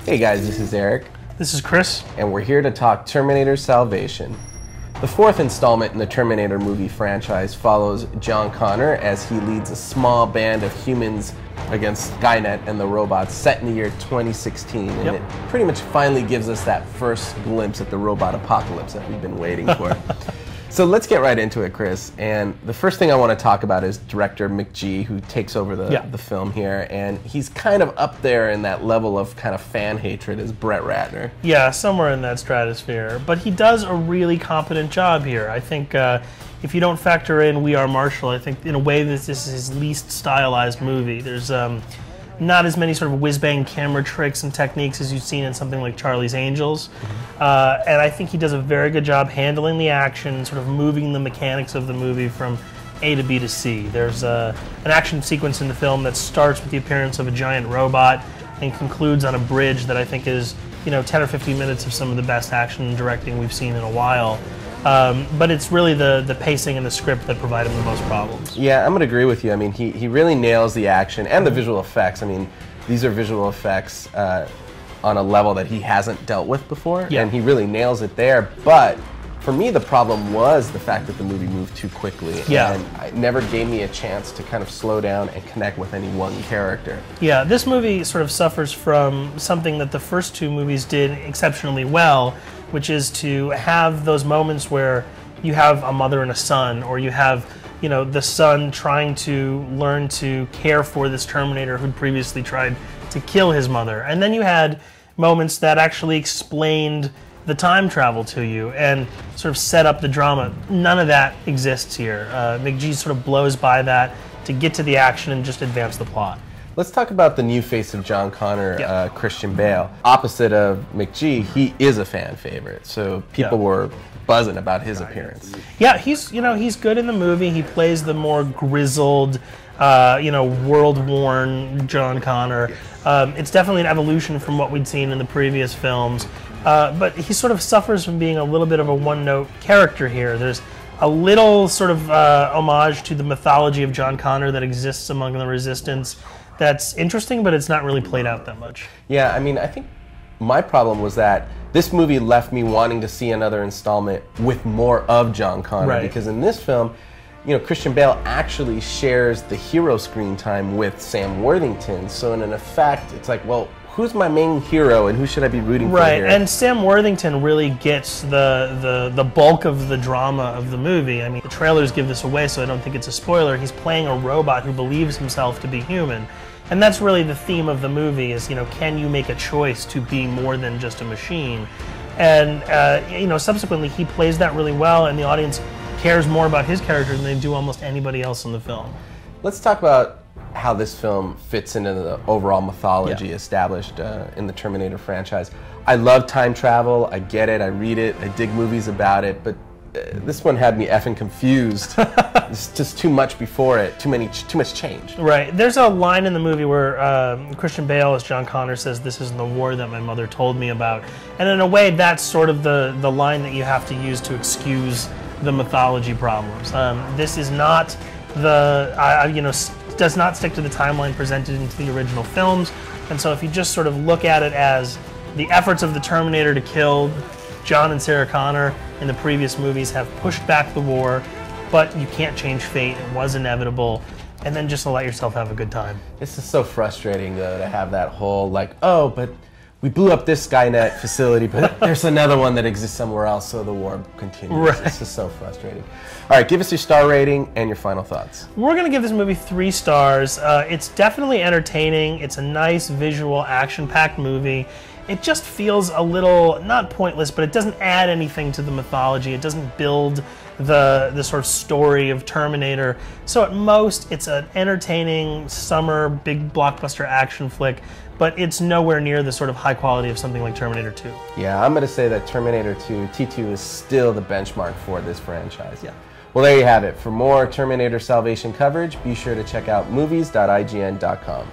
Hey guys, this is Eric. This is Chris. And we're here to talk Terminator Salvation. The fourth installment in the Terminator movie franchise follows John Connor as he leads a small band of humans against Skynet and the robots set in the year 2016. And it pretty much finally gives us that first glimpse at the robot apocalypse that we've been waiting for. So let's get right into it, Chris. And the first thing I want to talk about is director Mick G, who takes over the film here. And he's kind of up there in that level of kind of fan hatred as Brett Ratner. Yeah, somewhere in that stratosphere. But he does a really competent job here. I think if you don't factor in We Are Marshall, I think in a way this is his least stylized movie. There's not as many sort of whiz-bang camera tricks and techniques as you've seen in something like Charlie's Angels. And I think he does a very good job handling the action, sort of moving the mechanics of the movie from A to B to C. There's an action sequence in the film that starts with the appearance of a giant robot and concludes on a bridge that I think is, 10 or 15 minutes of some of the best action and directing we've seen in a while. But it's really the pacing and the script that provide him the most problems. Yeah, I'm going to agree with you. I mean, he really nails the action and the visual effects. I mean, these are visual effects on a level that he hasn't dealt with before, and he really nails it there. But for me, the problem was the fact that the movie moved too quickly, and it never gave me a chance to kind of slow down and connect with any one character. Yeah, this movie sort of suffers from something that the first two movies did exceptionally well, which is to have those moments where you have a mother and a son, or you have, the son trying to learn to care for this Terminator who'd previously tried to kill his mother. And then you had moments that actually explained the time travel to you and sort of set up the drama. None of that exists here. Mick G sort of blows by that to get to the action and just advance the plot. Let's talk about the new face of John Connor, Christian Bale. Opposite of Mick G, he is a fan favorite, so people were buzzing about his appearance. Yeah, he's good in the movie. He plays the more grizzled, world-worn John Connor. It's definitely an evolution from what we'd seen in the previous films, but he sort of suffers from being a little bit of a one-note character here. There's a little sort of homage to the mythology of John Connor that exists among the Resistance. That's interesting, but it's not really played out that much. Yeah, I mean, I think my problem was that this movie left me wanting to see another installment with more of John Connor, because in this film, Christian Bale actually shares the hero screen time with Sam Worthington. So in effect, it's like, well, who's my main hero and who should I be rooting for here? And Sam Worthington really gets the bulk of the drama of the movie. I mean, the trailers give this away, so I don't think it's a spoiler. He's playing a robot who believes himself to be human. And that's really the theme of the movie is, can you make a choice to be more than just a machine? And, subsequently he plays that really well, and the audience cares more about his character than they do almost anybody else in the film. Let's talk about how this film fits into the overall mythology established in the Terminator franchise. I love time travel, I get it, I read it, I dig movies about it, but this one had me effing confused. It's just too much before it, too much change. Right. There's a line in the movie where Christian Bale as John Connor says, "This isn't the war that my mother told me about." And in a way, that's sort of the line that you have to use to excuse the mythology problems. This is not does not stick to the timeline presented into the original films. And so if you just sort of look at it as the efforts of the Terminator to kill John and Sarah Connor in the previous movies have pushed back the war, but you can't change fate. It was inevitable. And then just to let yourself have a good time. This is so frustrating, though, to have that whole, oh, but we blew up this Skynet facility, but there's another one that exists somewhere else, so the war continues. Right. This is so frustrating. All right, give us your star rating and your final thoughts. We're going to give this movie 3 stars. It's definitely entertaining. It's a nice visual, action-packed movie. It just feels a little, not pointless, but it doesn't add anything to the mythology. It doesn't build the sort of story of Terminator. So at most, it's an entertaining summer, big blockbuster action flick, but it's nowhere near the sort of high quality of something like Terminator 2. Yeah, I'm going to say that Terminator 2, T2, is still the benchmark for this franchise. Yeah. Well, there you have it. For more Terminator Salvation coverage, be sure to check out movies.ign.com.